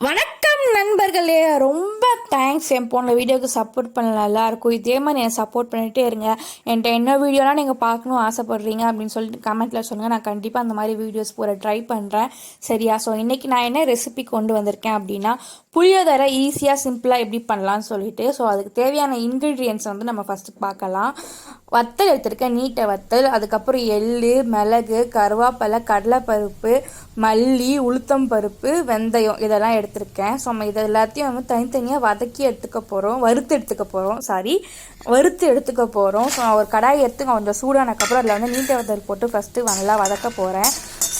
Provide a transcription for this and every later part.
வணக்கம் நண்பர்களே, ரொம்ப தேங்க்ஸ் என் போன வீடியோக்கு சப்போர்ட் பண்ணல எல்லாருக்கும். இதே மாதிரி என்னை சப்போர்ட் பண்ணிகிட்டே இருங்க. என்கிட்ட என்ன வீடியோலாம் நீங்கள் பார்க்கணும் ஆசைப்படுறீங்க அப்படின்னு சொல்லிட்டு கமெண்ட்டில் சொல்லுங்கள். நான் கண்டிப்பாக அந்த மாதிரி வீடியோஸ் போட ட்ரை பண்ணுறேன். சரியா? ஸோ இன்றைக்கி நான் என்ன ரெசிபி கொண்டு வந்திருக்கேன் அப்படின்னா, புளியோதரை ஈஸியாக சிம்பிளாக எப்படி பண்ணலான்னு சொல்லிட்டு. ஸோ அதுக்கு தேவையான இன்க்ரீடியன்ட்ஸ் வந்து நம்ம ஃபஸ்ட்டு பார்க்கலாம். வத்தல் எடுத்திருக்கேன், நீட்டை வத்தல். அதுக்கப்புறம் எள்ளு, மிளகு, கருவேப்பிலை, கடலைப்பருப்பு, மல்லி, உளுத்தம் பருப்பு, வெந்தயம் இதெல்லாம் எடுத்திருக்கேன். ஸோ நம்ம இது எல்லாத்தையும் வந்து தனித்தனியாக வறுத்து எடுத்துக்க போகிறோம். ஸோ ஒரு கடாய் எடுத்து கொஞ்சம் சூடானதுக்கப்புறம் அதில் வந்து நீட்டை வத்தல் போட்டு ஃபஸ்ட்டு நல்லா வதக்க போகிறேன்.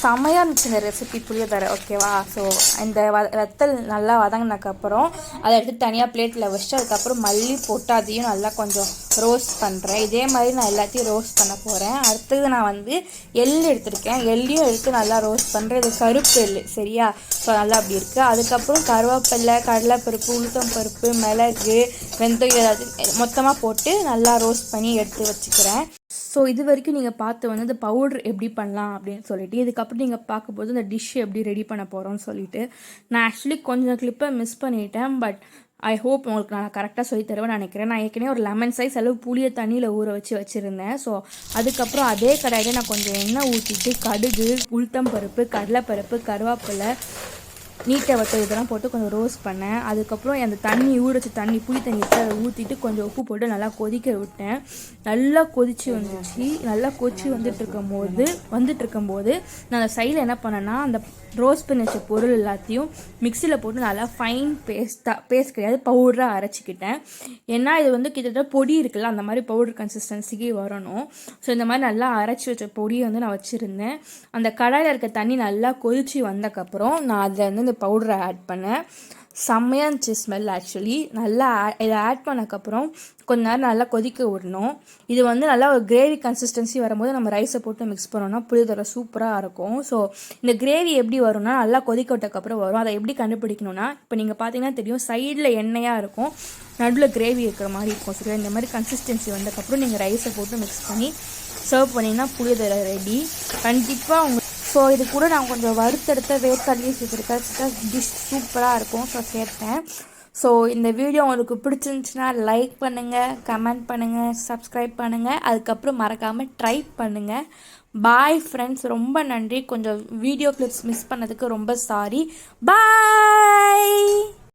செம்மையாக இருந்துச்சு இந்த ரெசிபி புளியோதரை. ஓகேவா? ஸோ இந்த வத்தல் நல்லா வதங்கினதுக்கப்புறம் அதை எடுத்து தனியாக பிளேட்டில் வச்சுட்டு அதுக்கப்புறம் மல்லி போட்டு அதையும் நல்லா கொஞ்சம் ரோஸ்ட் பண்ணுறேன். இதே மாதிரி நான் எல்லாத்தையும் ரோஸ்ட் பண்ண போகிறேன். அடுத்தது நான் வந்து எள்ளு எடுத்திருக்கேன். எள்ளையும் எடுத்து நல்லா ரோஸ்ட் பண்ணுறேன். இது கருப்பு எள்ளு. சரியா? ஸோ நல்லா அப்படி இருக்குது. அதுக்கப்புறம் கருவேப்பிலை, கடலைப்பருப்பு, உளுத்தம் பருப்பு, மிளகு, வெந்தயம் ஏதாவது மொத்தமாக போட்டு நல்லா ரோஸ்ட் பண்ணி எடுத்து வச்சுக்கிறேன். ஸோ இது வரைக்கும் நீங்கள் பார்த்து வந்து இந்த பவுடர் எப்படி பண்ணலாம் அப்படின்னு சொல்லிட்டு, இதுக்கப்புறம் நீங்கள் பார்க்கும்போது இந்த டிஷ் எப்படி ரெடி பண்ண போகிறோம்னு சொல்லிட்டு, நான் ஆக்சுவலி கொஞ்சம் கிளிப்பை மிஸ் பண்ணிட்டேன். பட் ஐ ஹோப் உங்களுக்கு நான் கரெக்டாக சொல்லி தருவேன் நினைக்கிறேன். நான் ஏற்கனவே ஒரு லெமன் சைஸ் அளவு புளியை தண்ணியில் ஊற வச்சுருந்தேன். ஸோ அதுக்கப்புறம் அதே கடாயிலே நான் கொஞ்சம் எண்ணெய் ஊற்றிட்டு கடுகு, உளுத்தம் பருப்பு, கடலைப்பருப்பு, கருவேப்பிலை, நீட்டை வத்தல் இதெல்லாம் போட்டு கொஞ்சம் ரோஸ்ட் பண்ணேன். அதுக்கப்புறம் அந்த தண்ணி ஊறச்சு தண்ணி புளி தண்ணி எடுத்து அதை ஊற்றிட்டு கொஞ்சம் உப்பு போட்டு நல்லா கொதிக்க விட்டேன். நல்லா கொதிச்சு வந்துச்சு. நல்லா கொதிச்சு வந்துட்டு இருக்கும்போது நான் அந்த சைடில் என்ன பண்ணேன்னா, அந்த ரோஸ்ட் பண்ணி வச்ச பொருள் எல்லாத்தையும் மிக்சியில் போட்டு நல்லா ஃபைன் பேஸ்ட் கிடையாது பவுடராக அரைச்சிக்கிட்டேன். ஏன்னா இது வந்து கிட்டத்தட்ட பொடி இருக்குல்ல, அந்த மாதிரி பவுடர் கன்சிஸ்டன்சிக்கு வரணும். ஸோ இந்த மாதிரி நல்லா அரைச்சி வச்ச பொடியை வந்து நான் வச்சுருந்தேன். அந்த கடாயில் இருக்க தண்ணி நல்லா கொதிச்சு வந்தக்கப்புறம் நான் அதில் வந்து இந்த பவுடரை ஆட் பண்ணேன். செம்மையாக இருந்துச்சு ஸ்மெல். ஆக்சுவலி நல்லா இதை ஆட் பண்ணக்கப்புறம் கொஞ்ச நேரம் நல்லா கொதிக்க விடணும். இது வந்து நல்லா ஒரு கிரேவி கன்சிஸ்டன்சி வரும்போது நம்ம ரைஸை போட்டு மிக்ஸ் பண்ணோம்னா புளியோதரை சூப்பராக இருக்கும். ஸோ இந்த கிரேவி எப்படி வரும்னா, நல்லா கொதிக்க விட்டக்கப்புறம் வரும். அதை எப்படி கண்டுபிடிக்கணும்னா, இப்போ நீங்கள் பார்த்தீங்கன்னா தெரியும், சைடில் எண்ணெயாக இருக்கும், நடுவில் கிரேவி இருக்கிற மாதிரி இருக்கும். சரியா? இந்த மாதிரி கன்சிஸ்டன்சி வந்தக்கப்புறம் நீங்கள் ரைஸை போட்டு மிக்ஸ் பண்ணி சர்வ் பண்ணிங்கன்னா புளியோதரை ரெடி. கண்டிப்பாக ஸோ இது கூட நான் கொஞ்சம் வறுத்தெடுத்த வேர்க்கடலையும் சேர்த்துருக்கேன். டிஷ் சூப்பராக இருக்கும். ஸோ சேர்த்தேன். ஸோ இந்த வீடியோ உங்களுக்கு பிடிச்சிருந்துச்சுன்னா லைக் பண்ணுங்கள், கமெண்ட் பண்ணுங்கள், சப்ஸ்கிரைப் பண்ணுங்கள். அதுக்கப்புறம் மறக்காமல் ட்ரை பண்ணுங்கள். Bye friends. ரொம்ப நன்றி. கொஞ்சம் வீடியோ கிளிப்ஸ் மிஸ் பண்ணதுக்கு ரொம்ப சாரி. பாய்.